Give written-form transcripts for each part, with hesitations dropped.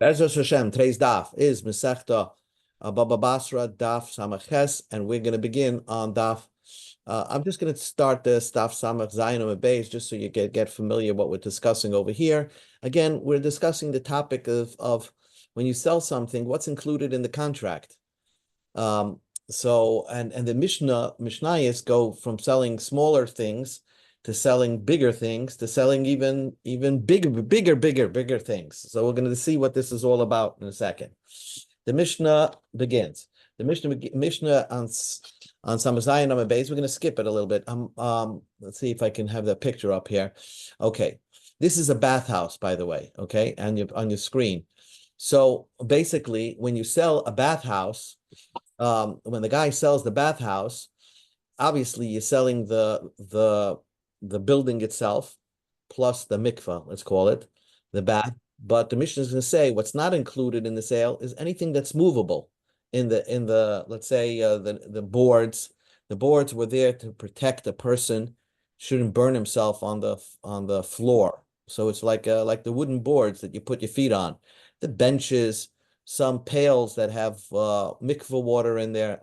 Bezos Hashem, today's daf is Masechta Baba Basra daf Samaches, and we're going to begin on daf. I'm just going to start this daf Samach Zayin Beis just so you get familiar what we're discussing over here. Again, we're discussing the topic of when you sell something, what's included in the contract. And the Mishnayos go from selling smaller things to selling bigger things to selling even bigger things. So we're going to see what this is all about in a second. The Mishnah begins. The Mishnah on Samazayim on base. We're going to skip it a little bit. Let's see if I can have the picture up here. Okay, this is a bathhouse, by the way. Okay, and on your screen. So basically, when you sell a bathhouse, when the guy sells the bathhouse, obviously you're selling the building itself plus the mikvah, let's call it, the bath. But the Mishnah is going to say what's not included in the sale is anything that's movable. In the let's say the boards. The boards were there to protect a person shouldn't burn himself on the floor. So it's like the wooden boards that you put your feet on. The benches, some pails that have mikvah water in there,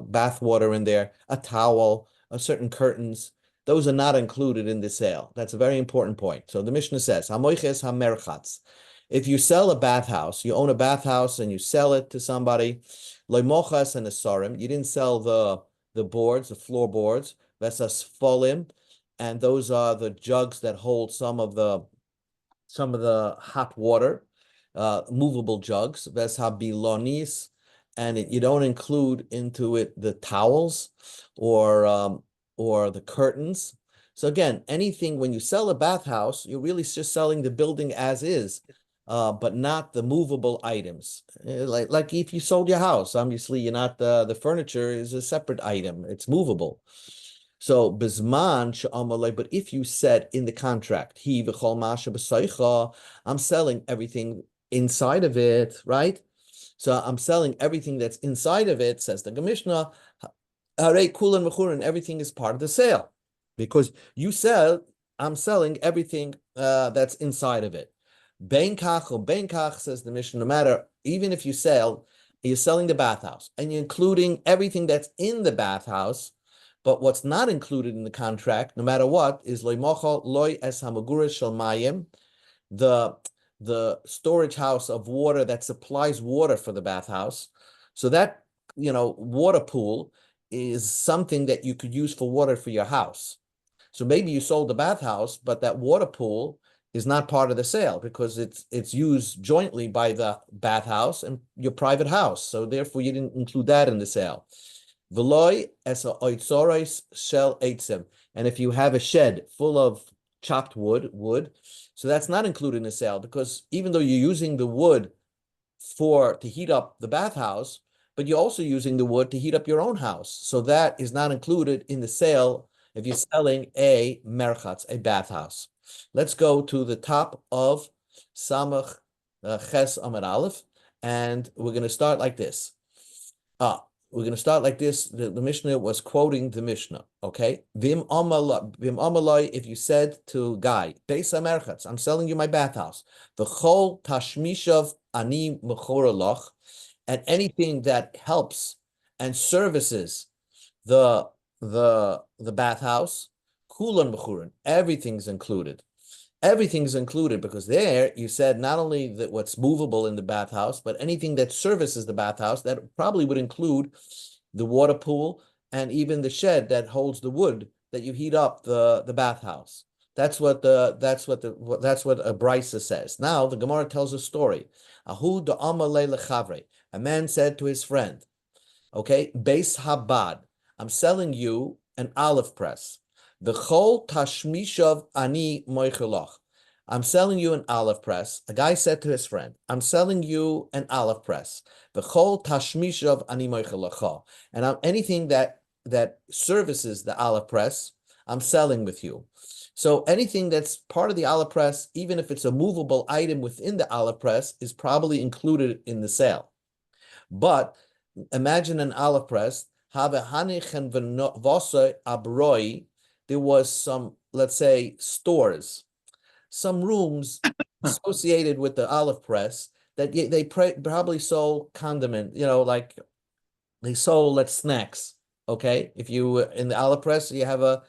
bath water in there, a towel, certain curtains. Those are not included in the sale. That's a very important point. So the Mishnah says, "Hamoiches hamerchatz." If you sell a bathhouse, you own a bathhouse and you sell it to somebody, loimochas and asarim. You didn't sell the boards, the floorboards, vesas folim, and those are the jugs that hold some of the hot water. Movable jugs, veshabilonis, and you don't include into it the towels or the curtains. So again, anything when you sell a bathhouse, you're really just selling the building as is, but not the movable items. Like if you sold your house, obviously you're not the furniture is a separate item; it's movable. So bizman she'amalei, but if you said in the contract, he v'chol masha b'soicha, I'm selling everything inside of it, right? So I'm selling everything that's inside of it, says the Mishnah. Harei kulan mechurin, everything is part of the sale, because you sell. I'm selling everything that's inside of it. Ben kach or ben kach, says the Mishnah. No matter, even if you sell, you're selling the bathhouse and you're including everything that's in the bathhouse. But what's not included in the contract, no matter what, is loy mochal loy es hamagura shel mayim, the storage house of water that supplies water for the bathhouse. So that, water pool is something that you could use for water for your house. So maybe you sold the bathhouse, but that water pool is not part of the sale because it's used jointly by the bathhouse and your private house. So therefore you didn't include that in the sale. Veloy esa oitzoros shel eitzim. And if you have a shed full of chopped wood, so that's not included in the sale, because even though you're using the wood to heat up the bathhouse, but you're also using the wood to heat up your own house. So that is not included in the sale if you're selling a merchatz, a bathhouse. Let's go to the top of Samach Ches Amar Aleph, and we're going to start like this. We're going to start like this. The Mishnah was quoting the Mishnah, okay? Vim amalai, if you said to Guy, Beis HaMerchatz, I'm selling you my bathhouse. V'chol tashmishav ani mechoraloch, and anything that helps and services the bathhouse, kulan mechurin, everything's included. Everything's included because there you said not only that what's movable in the bathhouse, but anything that services the bathhouse, that probably would include the water pool and even the shed that holds the wood that you heat up the bathhouse. That's what a brisa says. Now the Gemara tells a story. Ahu da'amalei lechavre. A man said to his friend, okay, Beis Habad, I'm selling you an olive press. The chol tashmishav ani moichelach. I'm selling you an olive press. A guy said to his friend, I'm selling you an olive press. The chol tashmishav ani moichelach. And anything that services the olive press, I'm selling with you. So anything that's part of the olive press, even if it's a movable item within the olive press, is probably included in the sale. But imagine an olive press. There was some, let's say, stores, some rooms associated with the olive press that they probably sold condiment, like they sold like snacks. Okay, if you in the olive press, you have a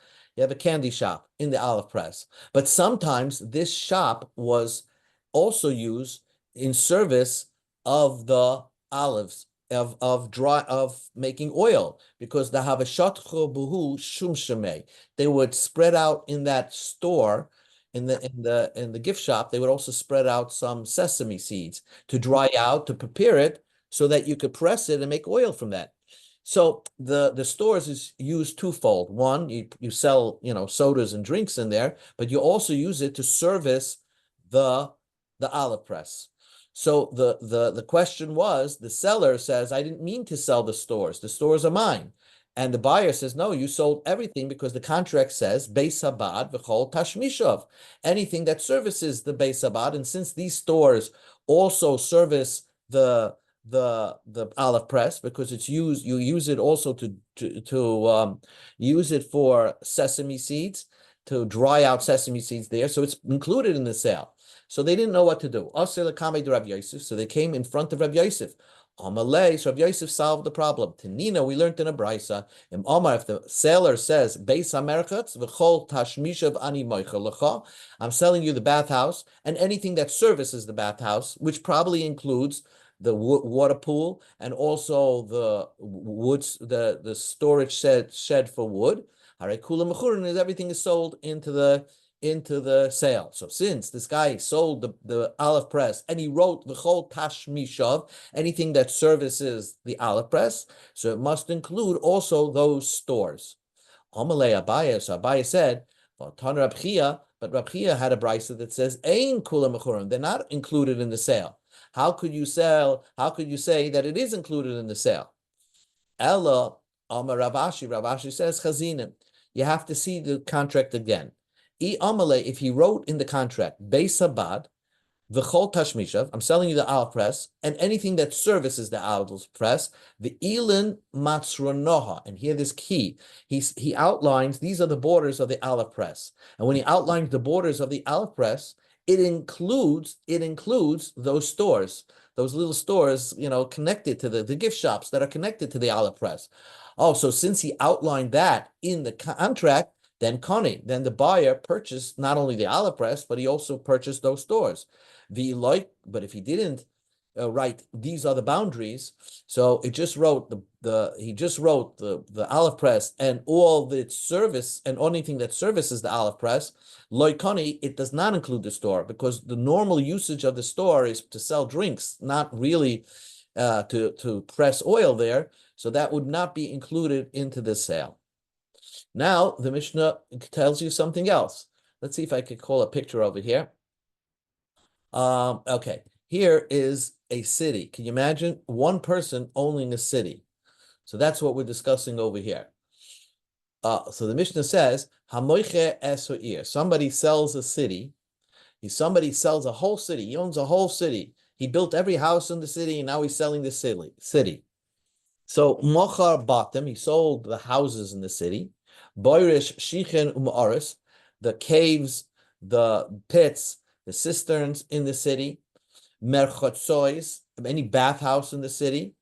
candy shop in the olive press. But sometimes this shop was also used in service of the olives of making oil because the havashatcho buhu shum shemei. They would spread out in that store in the gift shop. They would also spread out some sesame seeds to dry out to prepare it so that you could press it and make oil from that. So the stores is used twofold. One, you sell sodas and drinks in there, but you also use it to service the olive press. So the question was, the seller says, I didn't mean to sell the stores. The stores are mine. And the buyer says, no, you sold everything because the contract says Beis Habad v'chol tashmishav, anything that services the Beis Habad. And since these stores also service the olive press because you use it also to use it for sesame seeds, to dry out sesame seeds there, so it's included in the sale. So they didn't know what to do. So they came in front of Rabbi Yosef. Amalei, so Rabbi Yosef solved the problem. Tanina, we learned in a brisa. If the seller says Beis Hamerchatz v'chol tashmishav ani moicha lecha, I'm selling you the bathhouse and anything that services the bathhouse, which probably includes the water pool and also the woods, the storage shed for wood. Everything is sold into the sale. So since this guy sold the olive press and he wrote the whole tashmishav, anything that services the olive press, so it must include also those stores. Amalei Abaye, so Abaye said, but Rab Chia had a brisa that says Ein kula mechurim, they're not included in the sale. How could you say that it is included in the sale? Ella Amar Ravashi says chazinim. You have to see the contract again. If he wrote in the contract, Beis Habad, v'chol tashmishav, I'm selling you the olive press, and anything that services the olive press, the ilin matzronoha, and here this key, he outlines, these are the borders of the olive press, and when he outlines the borders of the olive press, it includes those stores, those little stores, connected to the gift shops that are connected to the olive press. Oh, so since he outlined that in the contract, then the buyer purchased not only the olive press, but he also purchased those stores. But if he didn't write these are the boundaries, so it just wrote the olive press and all the service and anything that services the olive press. Loikani, it does not include the store because the normal usage of the store is to sell drinks, not really to press oil there. So that would not be included into the sale. Now the Mishnah tells you something else. Let's see if I could call a picture over here. Okay, here is a city. Can you imagine one person owning a city? So that's what we're discussing over here. So the Mishnah says, Hamoiche es somebody sells a city. Somebody sells a whole city. He owns a whole city. He built every house in the city, and now he's selling the city. So Mochar bought them. He sold the houses in the city. Boirish Shichen Umaris, the caves, the pits, the cisterns in the city. Merchotsois, any bathhouse in the city.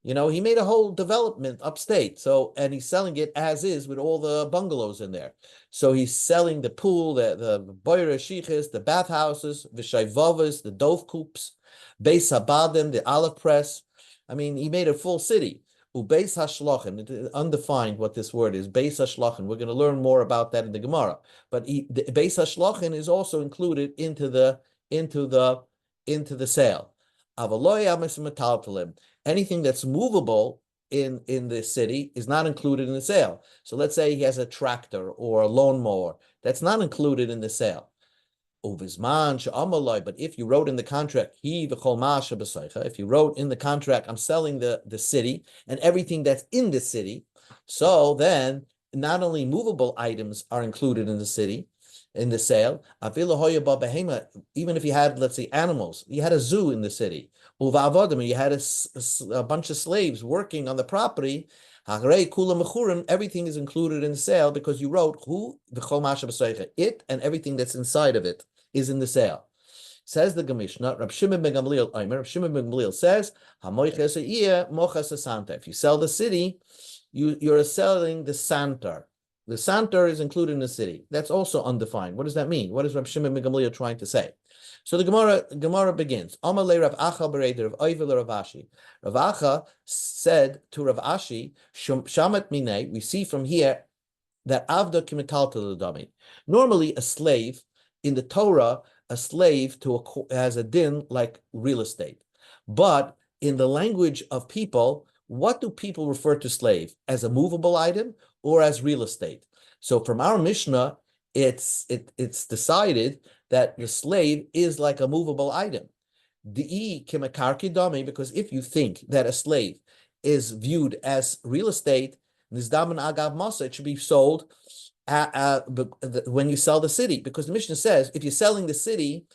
He made a whole development upstate. So, and he's selling it as is with all the bungalows in there. So he's selling the pool, the boire shiches, the bathhouses, the shayvavas, the dove coops, Beis Habadim, the olive press. I mean, he made a full city. Ubeis hashlochen, it is undefined what this word is. Beis hashlochen. We're going to learn more about that in the Gemara. But the Beis hashlochen is also included into the sale. Anything that's movable in the city is not included in the sale. So let's say he has a tractor or a lawnmower. That's not included in the sale. But if you wrote in the contract, if you wrote in the contract, I'm selling the city and everything that's in the city, so then not only movable items are included in the city, in the sale, even if you had, let's say, animals, you had a zoo in the city, you had a bunch of slaves working on the property, everything is included in the sale because you wrote it and everything that's inside of it is in the sale. Says the Gemishna, Rab Shimon ben Gamliel Omer, Rab Shimon ben Gamliel says, "Hamoiches ha'iyeh mochas ha'santar." If you sell the city, you're selling the santar. The santar is included in the city. That's also undefined. What does that mean? What is Rab Shimon ben Gamliel trying to say? So the Gemara begins. Amalei Rav Acha bereider Rav Oivel Rav Ashi. Rav Acha said to Rav Ashi, "Shamat minei." We see from here that avda kimitalta l'dami. Normally, a slave in the Torah, a slave has a din like real estate, but in the language of people, what do people refer to slave as? A movable item or as real estate? So from our Mishnah, it's decided that your slave is like a movable item. Because if you think that a slave is viewed as real estate, it should be sold when you sell the city, because the Mishnah says if you're selling the city,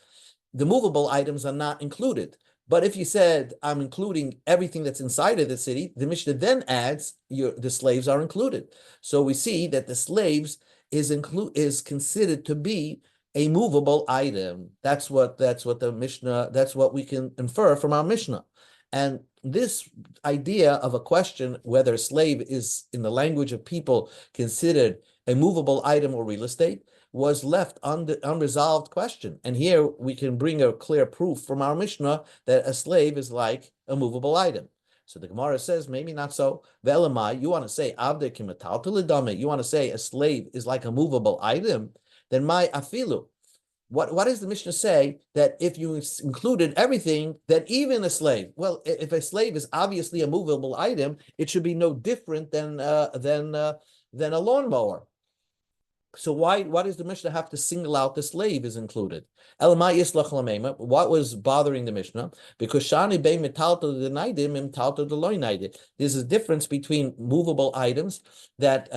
the movable items are not included. But if you said, I'm including everything that's inside of the city, the Mishnah then adds the slaves are included. So we see that the slaves is considered to be a movable item. That's what the Mishnah, that's what we can infer from our Mishnah. And this idea of a question whether a slave is, in the language of people, considered a movable item or real estate was left unresolved question. And here we can bring a clear proof from our Mishnah that a slave is like a movable item. So the Gemara says, maybe not so. Ve'elamai, you want to say, avde kimatal l'dame, you want to say a slave is like a movable item, then my afilu. What does the Mishnah say? That if you included everything, then even a slave. Well, if a slave is obviously a movable item, it should be no different than a lawnmower. So why does the Mishnah have to single out the slave is included? What was bothering the Mishnah? Because shani bei metalto denaidim im talto deloy naidid. There's a difference between movable items that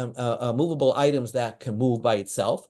can move by itself,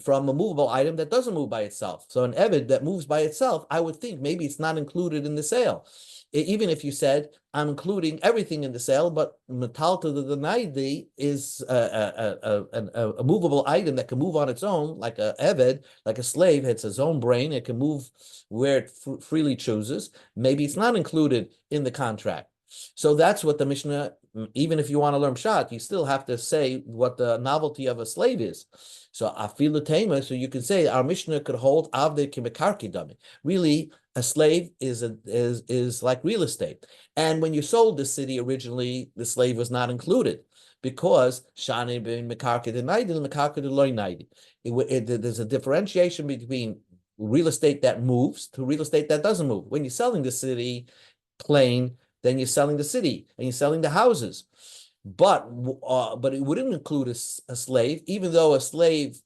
from a movable item that doesn't move by itself. So an eved that moves by itself, I would think maybe it's not included in the sale. Even if you said, I'm including everything in the sale, but metal to the naidi is a movable item that can move on its own, like a eved, like a slave, it's its own brain, it can move where it freely chooses. Maybe it's not included in the contract. So that's what the Mishnah, even if you want to learn Pshat, you still have to say what the novelty of a slave is. So afilu tema, so you can say our Mishnah could hold avde kimekarki dami. Really, a slave is like real estate. And when you sold the city originally, the slave was not included because shani ben mekarki denaidi and mekarki deloy naidi. There's a differentiation between real estate that moves to real estate that doesn't move. When you're selling the city plain, then you're selling the city and you're selling the houses. But it wouldn't include a slave, even though a slave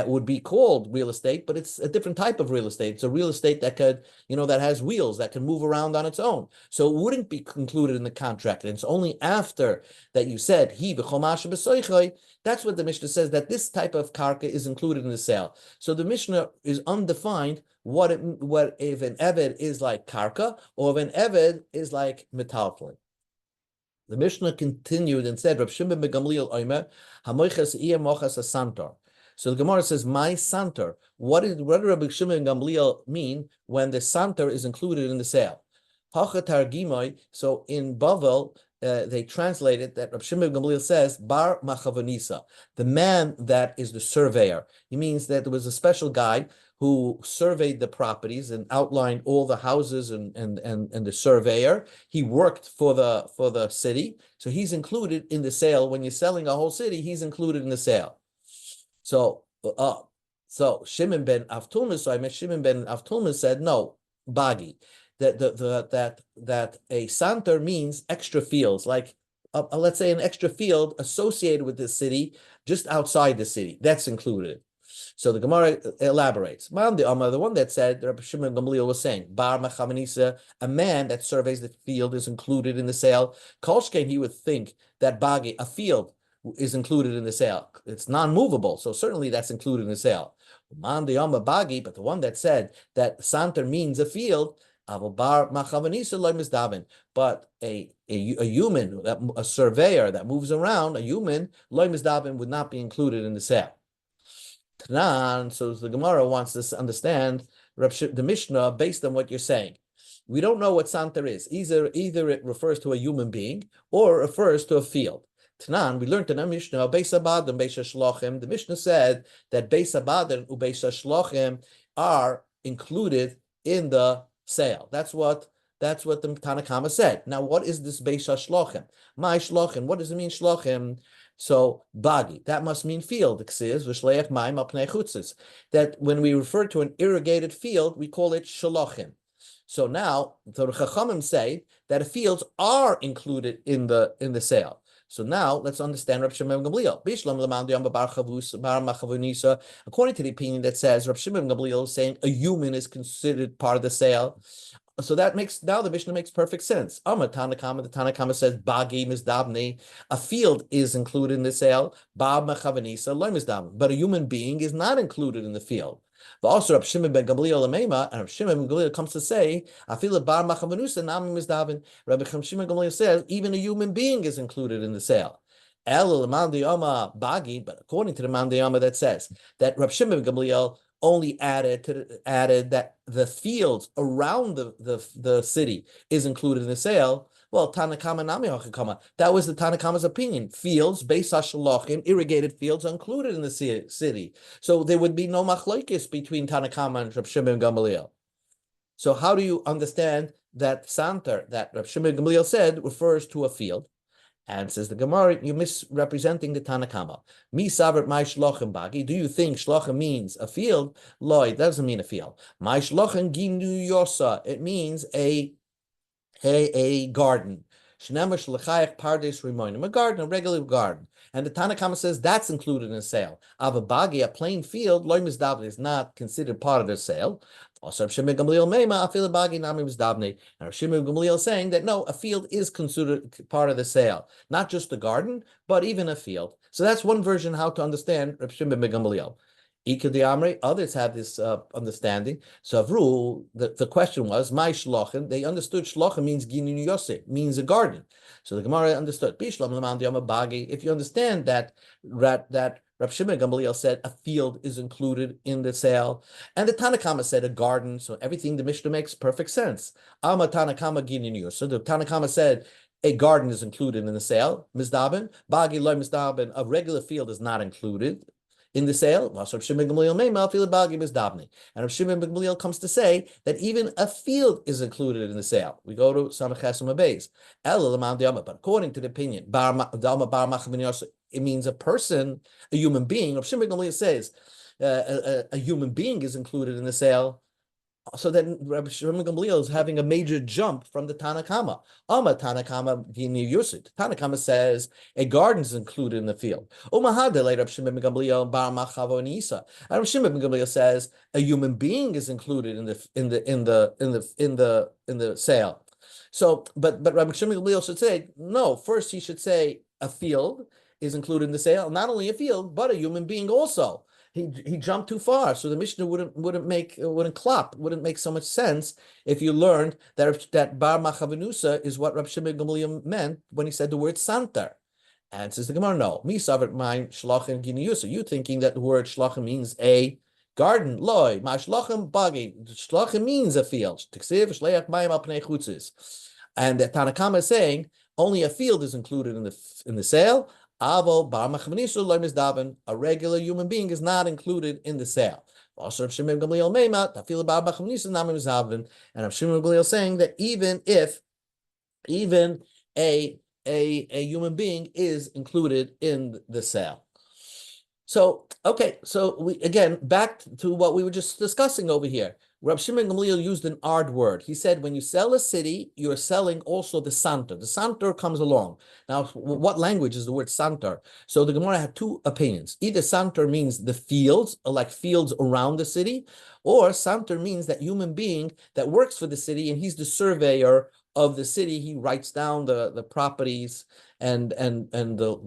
would be called real estate, but it's a different type of real estate. It's a real estate that that has wheels, that can move around on its own. So it wouldn't be included in the contract. And it's only after that you said, that's what the Mishnah says, that this type of karka is included in the sale. So the Mishnah is undefined what if an eved is like karka or if an eved is like metalflin. The Mishnah continued and said, Rab Shimon ben Gamliel Omer, Hamoiches iya mochas asantar. So the Gemara says, my santar. What did Rabbi Shimon ben Gamliel mean when the santar is included in the sale? So in Bava, they translated that Rabbi Shimon ben Gamliel says, Bar Machavanisa, the man that is the surveyor. He means that there was a special guy who surveyed the properties and outlined all the houses and the surveyor. He worked for the city, so he's included in the sale. When you're selling a whole city, he's included in the sale. So Shimon ben Avtulmus, Shimon ben Avtulmus said no, bagi, that a santer means extra fields, like let's say an extra field associated with the city, just outside the city, that's included. So the Gemara elaborates. The one that said Rabbi Shimon Gamliel was saying, Bar Machavanisa, a man that surveys the field is included in the sale. Kolshkein, he would think that Bagi, a field, is included in the sale. It's non-movable, so certainly that's included in the sale. Bagi, but the one that said that Santer means a field, but a human, a surveyor that moves around, a human, would not be included in the sale. Tanan, so the Gemara wants us to understand the Mishnah based on what you're saying. We don't know what Santer is. Either it refers to a human being or it refers to a field. Tanan, we learned in our Mishnah, Beis Abadim, Beis Shlochim. The Mishnah said that Beis Abadim and Beis Shlochim are included in the sale. That's what the Tanakama said. Now, what is this Beis Shlochim? My Shlochim. What does it mean, Shlochim? So bagi, that must mean field. That when we refer to an irrigated field, we call it shalochim. So now the Chachamim say that fields are included in the sale. So now let's understand Reb Shimon Gamliel. According to the opinion that says Reb Shimon Gamliel is saying a human is considered part of the sale. So that makes now the Mishnah makes perfect sense. The Tanakama says Bagi Mizdabni, a field is included in the sale, Bab Mechavanisa, Loy Mizdabni, but a human being is not included in the field. But also Reb Shimon ben Gamliel Lamema, and Reb Shimon ben Gamliel comes to say, I feel a Bar Machavanusa, Nami Mizdabin. Rabbi Shimon ben Gamliel says even a human being is included in the sale. El Mandiyama Bagi, but according to the Mandiyama that says that Reb Shimon ben Gamliel only added that the fields around the city is included in the sale. Well, Tanakama Nami Hachikama. That was the Tanakama's opinion. Fields, Beis HaShalachim, irrigated fields are included in the city. So there would be no machlokes between Tanakama and Reb Shimon Gamliel. So how do you understand that Santer that Reb Shimon Gamliel said refers to a field? And says the Gemara, you're misrepresenting the Tanakama. Mi savert my shlochem bagi. Do you think shlochem means a field? Lo, it doesn't mean a field. My shlochem ginu yosa. It means a garden. Shnema shlachayach pardes rimonim. A garden, a regular garden. And the Tanakama says that's included in the sale. Avabagi, a plain field, loy mizdavne, is not considered part of the sale. Also, Rav Shimon Gamliel Meima, afil bagi nami mizdavne. And Rav Shimon Gamliel saying that no, a field is considered part of the sale, not just the garden, but even a field. So that's one version how to understand Rav Shimon Gamliel. Others have this understanding. So Avru, the question was, my shlochem, they understood shlochem means ginu yosef, means a garden. So the Gemara understood. If you understand that Rav Shimon Gamliel said a field is included in the sale, and the Tanakama said a garden, so everything the Mishnah makes perfect sense. Alma Tanakama ginu. So the Tanakama said a garden is included in the sale. Mizdabin, bagi loy mizdabin, a regular field is not included in the sale. And Rav Shimon ben Gamliel comes to say that even a field is included in the sale. We go to Samach Beis. But according to the opinion, it means a person, a human being. Rav Shimon ben Gamliel says a human being is included in the sale. So then Rabbi Shimon Gamliel is having a major jump from the Tanakama. Tanakama Gini Yusid. Tanakama says a garden is included in the field. Rabbi Shimon Gamliel Bar Machavonisa. Rabbi Shimon Gamliel says a human being is included in the sale. So, but Rabbi Shimon Gamliel should say no. First, he should say a field is included in the sale. Not only a field, but a human being also. He jumped too far, so the Mishnah wouldn't make so much sense if you learned that Bar Machavenusa is what Rab Shimon Gamliel meant when he said the word Santer. And says the Gemara, no, mi savert mein shlachim giniyusa. You thinking that the word shlachim means a garden? Loy, ma shlachim bagi. Shlachim means a field. Tiksiv shleach mayim al pnei chutzis. And the Tanakama is saying only a field is included in the sale. Avo bar machmanisu loy mizdavin, a regular human being is not included in the sale. Also, Rav Shimon Gamliel meima tafil bar machmanisu nami mizdavin, and Rav Shimon Gamliel saying that even a human being is included in the sale. So okay, so we again back to what we were just discussing over here. Rav Shimon Gamliel used an odd word. He said, when you sell a city, you're selling also the santer. The santer comes along. Now, what language is the word santer? So the Gemara had two opinions. Either santer means the fields, like fields around the city, or santer means that human being that works for the city, and he's the surveyor of the city. He writes down the properties and the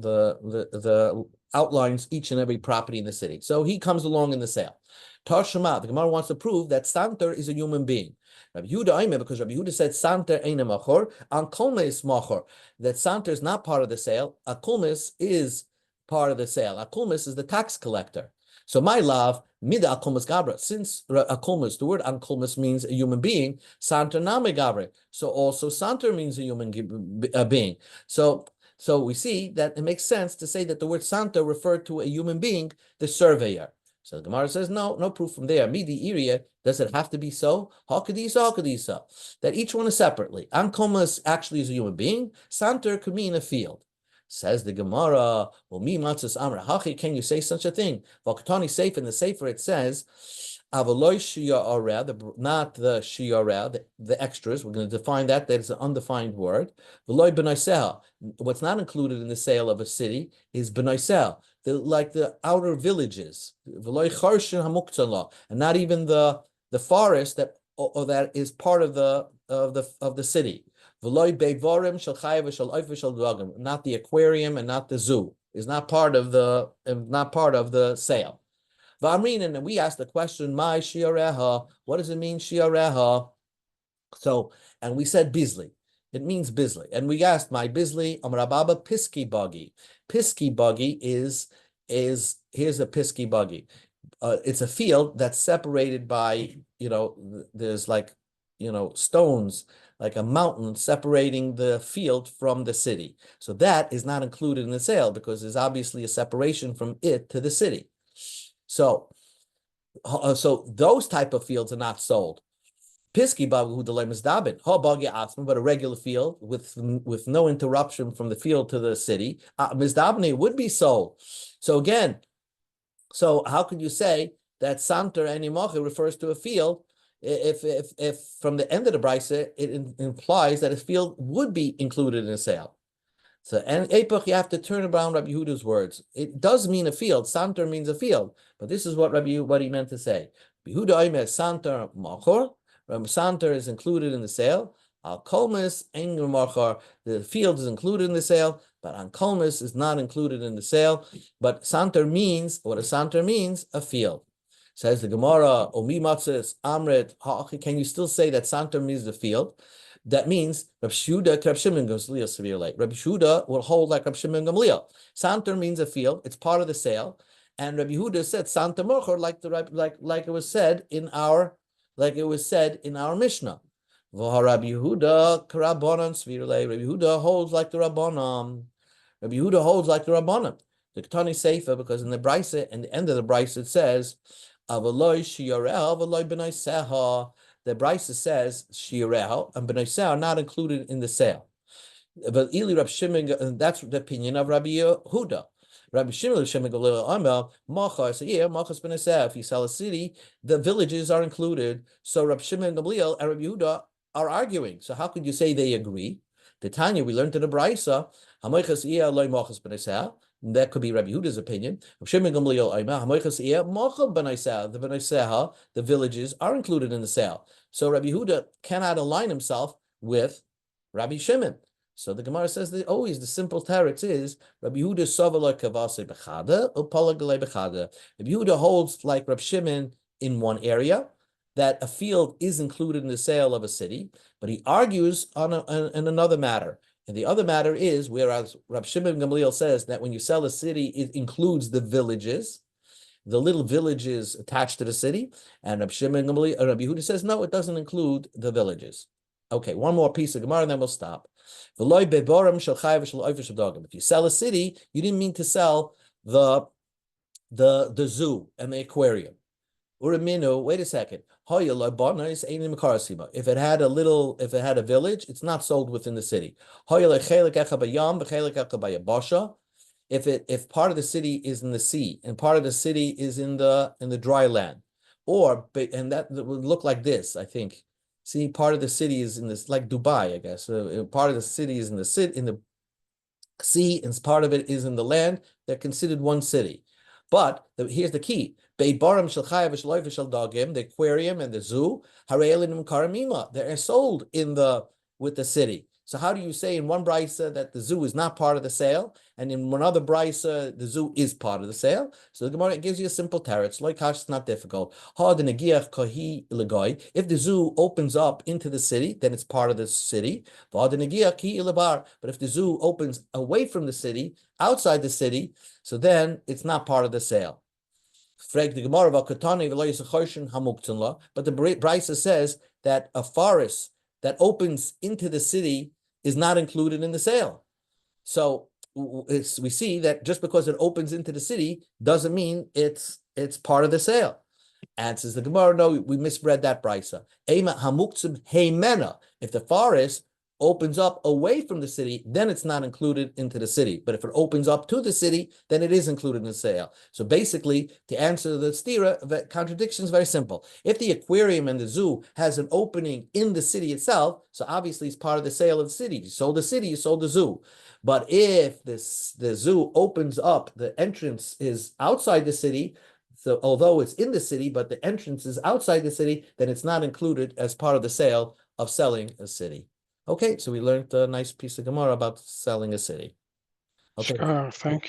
outlines each and every property in the city. So he comes along in the sale. Tashma, the Gemara wants to prove that Santer is a human being. Rabbi Yehuda, because Rabbi Yehuda said Santer eina machor, and kolmes machor, that Santer is not part of the sale. A kolmes is part of the sale. A kolmes is the tax collector. So my love, mida akulmas gabra. Since akulmas, the word akulmas means a human being, santer name gabra. So also santer means a human being. So we see that it makes sense to say that the word santer referred to a human being, the surveyor. So the Gemara says, no proof from there. Midi area, does it have to be so? Hakadisa. That each one is separately. Ankomas actually is a human being. Santer could mean a field. Says the Gemara, well, mi matzas amra hachi, can you say such a thing? Vakatani safe in the Sefer it says, avaloi shiyareh, not the shiyareh, the extras. We're going to define that it's an undefined word. V'loi b'naiseha. What's not included in the sale of a city is b'naiseh, like the outer villages. V'loi charshin hamuktzala, and not even the forest that is part of the city. Not the aquarium and not the zoo is not part of the sale. And we asked the question, "My shiareha, what does it mean shiareha?" So, and we said bizli. It means bizli. And we asked, "My bizli, amrababa piski buggy." Piski buggy is here's a piski buggy. It's a field that's separated by there's like stones, like a mountain separating the field from the city. So that is not included in the sale because there's obviously a separation from it to the city. So those type of fields are not sold. Piski bagu delay mizdabin, ha bagi atzma, but a regular field with no interruption from the field to the city, mizdabni would be sold. So again, how could you say that santer animacha refers to a field? If from the end of the brisa it implies that a field would be included in a sale. So and Epoch, you have to turn around Rabbi Yehuda's words. It does mean a field. Santer means a field, but this is what he meant to say. Yehuda Omer Santer Machor. Santer is included in the sale. Al Kolmis Enger Machor. The field is included in the sale, but on Kolmis is not included in the sale. But Santer means what a Santer means, a field. Says the Gemara, Omi Matzis, Amrit, can you still say that Santer means the field? That means Rabbi Shuda, Rabbi Shimon Gamliel severe late. Rabbi Shuda will hold like Rabbi Shimon Gamliel. Santer means a field; it's part of the sale. And Rabbi Huda said Santa Mochor, like it was said in our Mishnah. Rabbi Yehuda Karabonan Svirle. Rabbi Yehuda holds like the Rabbanon. Rabbi Yehuda holds like the Rabbanon. The Ketani Seifa, because in the Brisa, and the end of the Brisa, it says, Avaloi Shiareh, Avaloi Benaiseha. The Brisa says Shiareh and Benaiseha are not included in the sale. But Eli Rabbi Shimon, that's the opinion of Rabbi Yehuda. Rabbi Shimon Gamliel Machas, Machas Benaiseha. If you sell a city, the villages are included. So Rabbi Shimon Gamliel and Rabbi Yehuda are arguing. So how could you say they agree? The Tanya, we learned in the Brisa, that could be Rabbi Yehuda's opinion. The villages are included in the sale. So Rabbi Yehuda cannot align himself with Rabbi Shimon. So the Gemara says that always the simple teretz is Rabbi Yehuda savala kavase bechada upalagalei bechada. Rabbi Yehuda holds like Rabbi Shimon in one area, that a field is included in the sale of a city, but he argues on another matter. And the other matter is, whereas Rabbi Shimon Gamliel says that when you sell a city, it includes the villages, the little villages attached to the city, and Rabbi Shimon Gamliel, Rabbi Yehuda says, no, it doesn't include the villages. Okay, one more piece of Gemara, and then we'll stop. If you sell a city, you didn't mean to sell the zoo and the aquarium. Uraminu, wait a second. If it had a village, it's not sold within the city. If part of the city is in the sea and part of the city is in the dry land, and that would look like this, I think. See, part of the city is in this, like Dubai, I guess. Part of the city is in the sea, and part of it is in the land. They're considered one city. But here's the key. The aquarium and the zoo, they're sold with the city. So how do you say in one brisa that the zoo is not part of the sale, and in another brisa the zoo is part of the sale? So the Gemara gives you a simple teretz. It's not difficult. If the zoo opens up into the city, then it's part of the city. But if the zoo opens away from the city, outside the city, so then it's not part of the sale. But the Brisa says that a forest that opens into the city is not included in the sale. So we see that just because it opens into the city doesn't mean it's part of the sale. Answers the Gemara, no, we misread that brisa. If the forest opens up away from the city, then it's not included into the city. But if it opens up to the city, then it is included in the sale. So basically, to answer the stira, the contradiction is very simple. If the aquarium and the zoo has an opening in the city itself, so obviously it's part of the sale of the city. You sold the city, you sold the zoo. But if the zoo opens up, the entrance is outside the city, so although it's in the city, but the entrance is outside the city, then it's not included as part of the sale of selling a city. Okay, so we learned a nice piece of Gemara about selling a city. Okay. Sure, thank you.